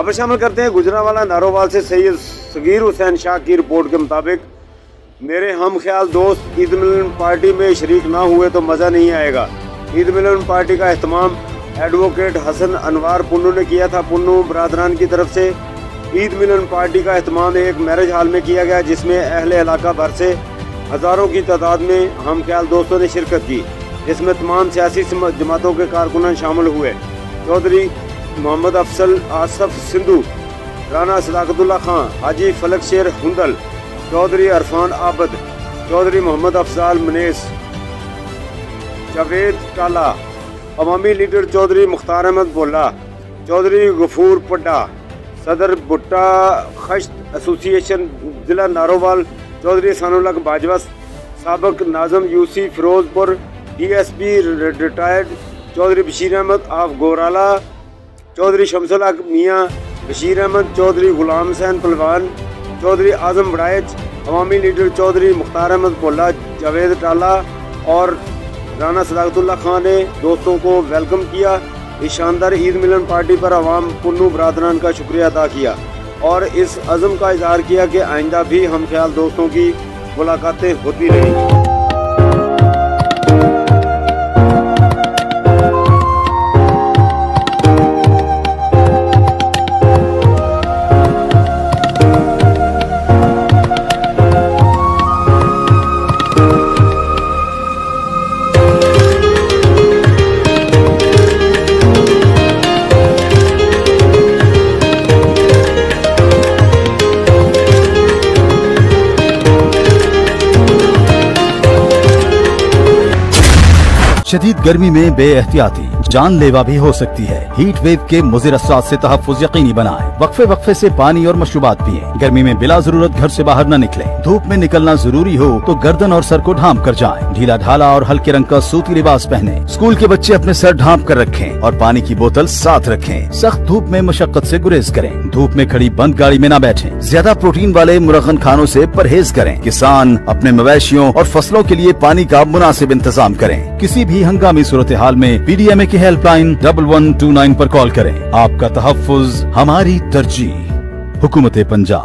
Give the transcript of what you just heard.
खबर शामिल करते हैं गुजरांवाला नारोवाल से सैयद सगीर हुसैन शाह की रिपोर्ट के मुताबिक मेरे हम ख्याल दोस्त ईद मिलन पार्टी में शरीक ना हुए तो मज़ा नहीं आएगा। ईद मिलन पार्टी का एहतमाम एडवोकेट हसन अनवार पुन्नू ने किया था। पुन्नू बरादरान की तरफ से ईद मिलन पार्टी का एहतमाम एक मैरिज हॉल में किया गया, जिसमें अहले इलाका भर से हज़ारों की तादाद में हम ख्याल दोस्तों ने शिरकत की, जिसमें तमाम सियासी जमातों के कारकुनान शामिल हुए। चौधरी मोहम्मद अफसल आसफ सिंधु, राना सदाकतुल्ला खां, हाजी फलक शेर हुंदल, चौधरी अरफान आबद, चौधरी मोहम्मद अफजाल मनेस, जावेद टाला, अवामी लीडर चौधरी मुख्तार अहमद बोला, चौधरी गफूर पड्डा, सदर भुट्टा खश्त एसोसिएशन जिला नारोवाल, चौधरी सानुल्लाह बाजवा, साबक नाजम UC Ferozpur, DSP retired Chaudhry Bashir Ahmed of Gorala, Chaudhry Shamsul Haq Mian Bashir Ahmed, Chaudhry Ghulam Hussain Pehlwan, Chaudhry Azam Baraich, अवामी लीडर चौधरी मुख्तार अहमद पोला, जावेद टाला और राना सदाकतुल्ला खां ने दोस्तों को वेलकम किया। इस शानदार ईद मिलन पार्टी पर अवाम पुन्नू बरादरान का शुक्रिया अदा किया और इस अज़म का इजहार किया कि आइंदा भी हम ख्याल दोस्तों की मुलाकातें होती रहेंगी। शदीद गर्मी में बेएहतियाती जानलेवा भी हो सकती है। हीट वेव के मुज़िर असरात से तहफ़्फ़ुज़ यकीनी बनाएं। वक्फे वक्फे से पानी और मशरूबात पिएं। गर्मी में बिला जरूरत घर से बाहर न निकलें। धूप में निकलना जरूरी हो तो गर्दन और सर को ढांप कर जाएं। ढीला ढाला और हल्के रंग का सूती लिबास पहने। स्कूल के बच्चे अपने सर ढांप कर रखें और पानी की बोतल साथ रखें। सख्त धूप में मशक्कत से गुरेज करें। धूप में खड़ी बंद गाड़ी में न बैठें। ज्यादा प्रोटीन वाले मुरगन खानों से परहेज करें। किसान अपने मवेशियों और फसलों के लिए पानी का मुनासिब इंतजाम करें। किसी भी हंगामी सूरत हाल में PDMA की हेल्पलाइन 1129 पर कॉल करें। आपका तहफ़्फ़ुज़ हमारी तरजीह। हुकूमत पंजाब।